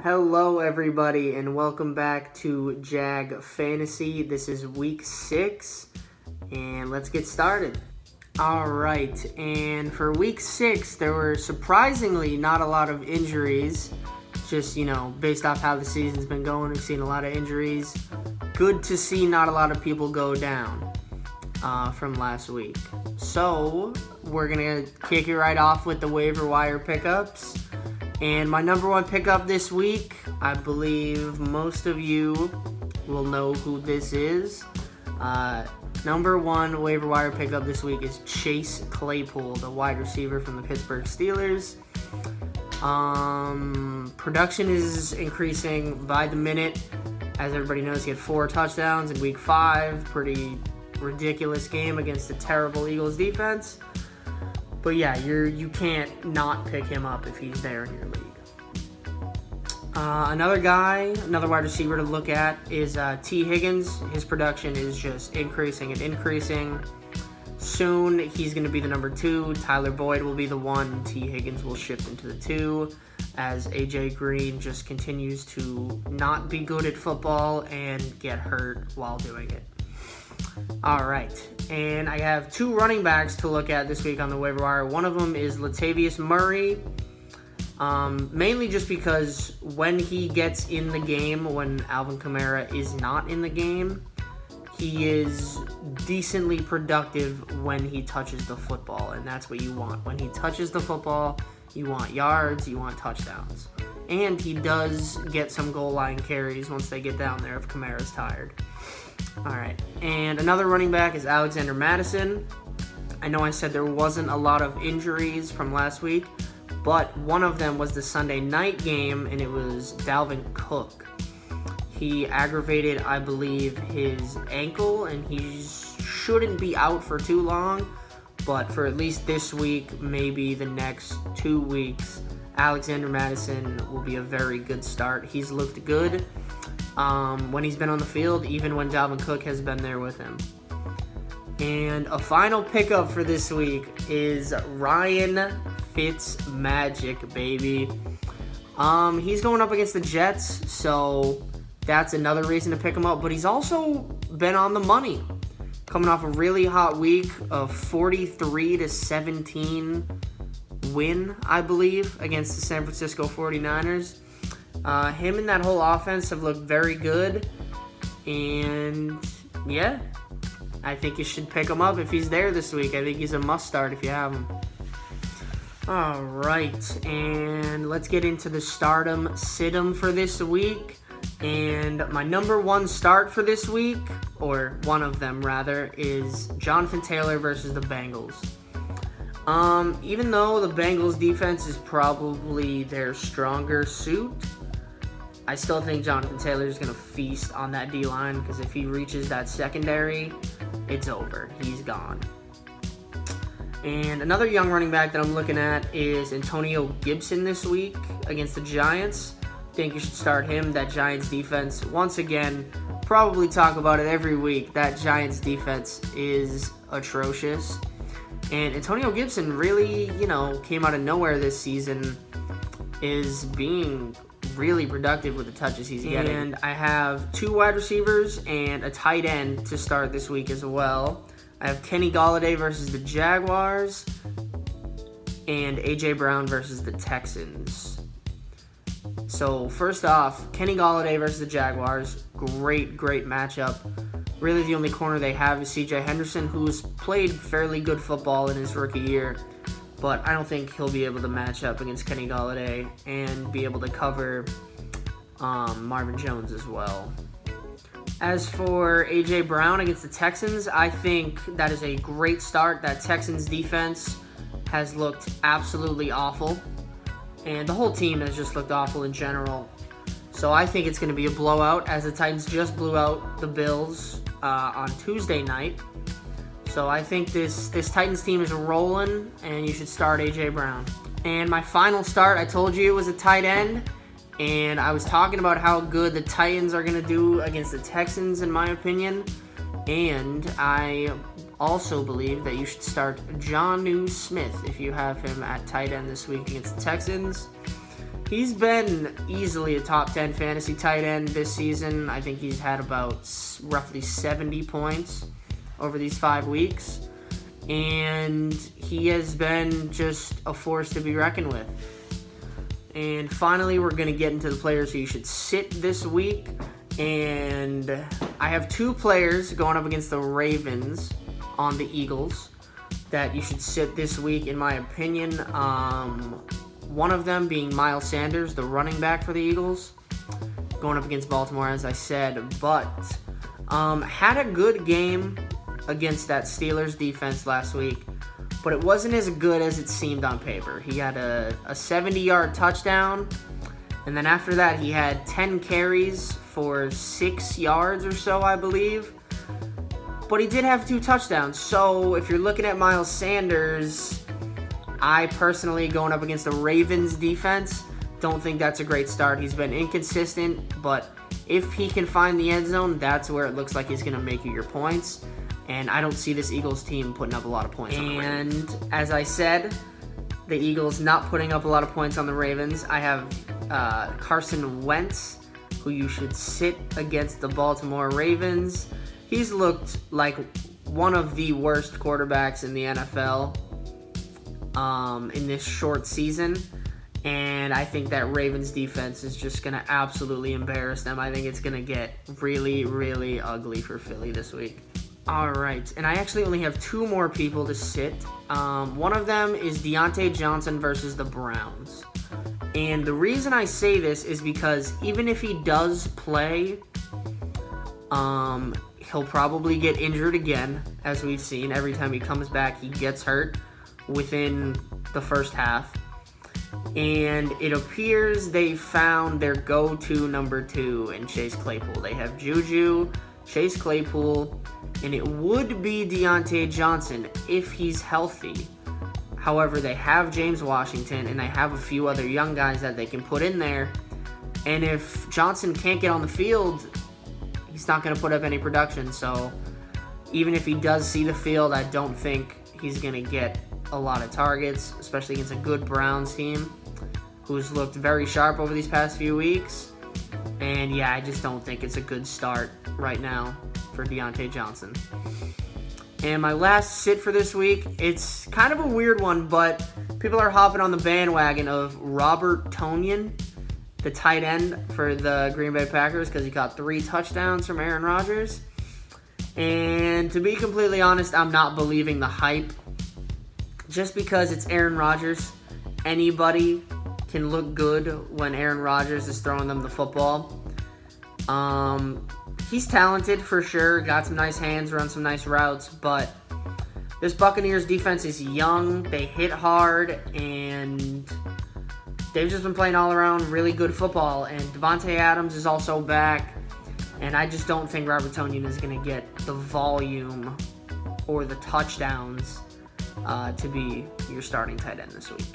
Hello everybody and welcome back to Jag Fantasy. This is week 6 and let's get started. Alright, and for week 6 there were surprisingly not a lot of injuries. Just, based off how the season's been going, we've seen a lot of injuries. Good to see not a lot of people go down from last week. So, we're going to kick it right off with the waiver wire pickups. And my number one pickup this week, I believe most of you will know who this is. Number one waiver wire pickup this week is Chase Claypool, the wide receiver from the Pittsburgh Steelers. Production is increasing by the minute. As everybody knows, he had 4 touchdowns in week 5. Pretty ridiculous game against a terrible Eagles defense. But yeah, you can't not pick him up if he's there in your league. Another wide receiver to look at is T. Higgins. His production is just increasing and increasing. Soon, he's going to be the number 2. Tyler Boyd will be the 1. T. Higgins will shift into the 2 as A.J. Green just continues to not be good at football and get hurt while doing it. Alright, and I have 2 running backs to look at this week on the waiver wire. One of them is Latavius Murray, mainly just because when he gets in the game, when Alvin Kamara is not in the game, he is decently productive when he touches the football, and that's what you want. When he touches the football, you want yards, you want touchdowns. And he does get some goal line carries once they get down there if Kamara's tired. Alright, and another running back is Alexander Mattison. I know I said there wasn't a lot of injuries from last week, but one of them was the Sunday night game, and it was Dalvin Cook. He aggravated, I believe, his ankle, and he shouldn't be out for too long, but for at least this week, maybe the next 2 weeks, Alexander Mattison will be a very good start. He's looked good when he's been on the field, even when Dalvin Cook has been there with him. And a final pickup for this week is Ryan Fitzmagic, baby. He's going up against the Jets, so that's another reason to pick him up. But he's also been on the money, coming off a really hot week of 43-17 win, I believe, against the San Francisco 49ers. Him and that whole offense have looked very good, and yeah, I think you should pick him up if he's there this week. I think he's a must-start if you have him. Alright, and let's get into the stardom sit-em for this week. And my number one start for this week, or one of them rather, is Jonathan Taylor versus the Bengals. Even though the Bengals defense is probably their stronger suit, I still think Jonathan Taylor is going to feast on that D-line, because if he reaches that secondary, it's over. He's gone. And another young running back that I'm looking at is Antonio Gibson this week against the Giants. I think you should start him. That Giants defense, once again, probably talk about it every week. That Giants defense is atrocious. And Antonio Gibson really, came out of nowhere this season, is being really productive with the touches he's getting. And I have 2 wide receivers and a tight end to start this week as well. I have Kenny Golladay versus the Jaguars and A.J. Brown versus the Texans. So first off, Kenny Golladay versus the Jaguars, great matchup. Really the only corner they have is C.J. Henderson, who's played fairly good football in his rookie year, but I don't think he'll be able to match up against Kenny Golladay and be able to cover Marvin Jones as well. As for A.J. Brown against the Texans, I think that is a great start. That Texans defense has looked absolutely awful, and the whole team has just looked awful in general. So I think it's going to be a blowout, as the Titans just blew out the Bills on Tuesday night. So I think this Titans team is rolling, and you should start A.J. Brown. And my final start, I told you it was a tight end, and I was talking about how good the Titans are going to do against the Texans, in my opinion. And I also believe that you should start Jonnu Smith if you have him at tight end this week against the Texans. He's been easily a top 10 fantasy tight end this season. I think he's had about roughly 70 points over these 5 weeks. And he has been just a force to be reckoned with. And finally, we're going to get into the players who you should sit this week. And I have 2 players going up against the Ravens on the Eagles that you should sit this week, in my opinion. One of them being Miles Sanders, the running back for the Eagles, going up against Baltimore, as I said, but had a good game against that Steelers defense last week, but it wasn't as good as it seemed on paper. He had a 70-yard touchdown, and then after that he had 10 carries for 6 yards or so, I believe. But he did have 2 touchdowns, so if you're looking at Miles Sanders, I personally, going up against the Ravens defense, don't think that's a great start. He's been inconsistent, but if he can find the end zone, that's where it looks like he's going to make you your points. And I don't see this Eagles team putting up a lot of points on the Ravens. And as I said, the Eagles not putting up a lot of points on the Ravens. I have Carson Wentz, who you should sit against the Baltimore Ravens. He's looked like one of the worst quarterbacks in the NFL in this short season, and I think that Ravens defense is just going to absolutely embarrass them. I think it's going to get really, really ugly for Philly this week. All right, and I actually only have 2 more people to sit. One of them is Deontay Johnson versus the Browns. And the reason I say this is because even if he does play, he'll probably get injured again, as we've seen. Every time he comes back, he gets hurt within the first half. And it appears they found their go-to number 2 in Chase Claypool. They have Juju, Chase Claypool, and it would be Deontay Johnson if he's healthy. However, they have James Washington, and they have a few other young guys that they can put in there. And if Johnson can't get on the field, he's not going to put up any production. So even if he does see the field, I don't think he's going to get a lot of targets, especially against a good Browns team who's looked very sharp over these past few weeks. And yeah, I just don't think it's a good start right now for Deontay Johnson. And my last sit for this week, it's kind of a weird one, but people are hopping on the bandwagon of Robert Tonyan, the tight end for the Green Bay Packers, because he caught 3 touchdowns from Aaron Rodgers. And to be completely honest, I'm not believing the hype. Just because it's Aaron Rodgers, anybody can look good when Aaron Rodgers is throwing them the football. He's talented for sure, got some nice hands, run some nice routes, but this Buccaneers defense is young, they hit hard, and they've just been playing all around really good football. And Devontae Adams is also back, and I just don't think Robert Tonyan is going to get the volume or the touchdowns to be your starting tight end this week.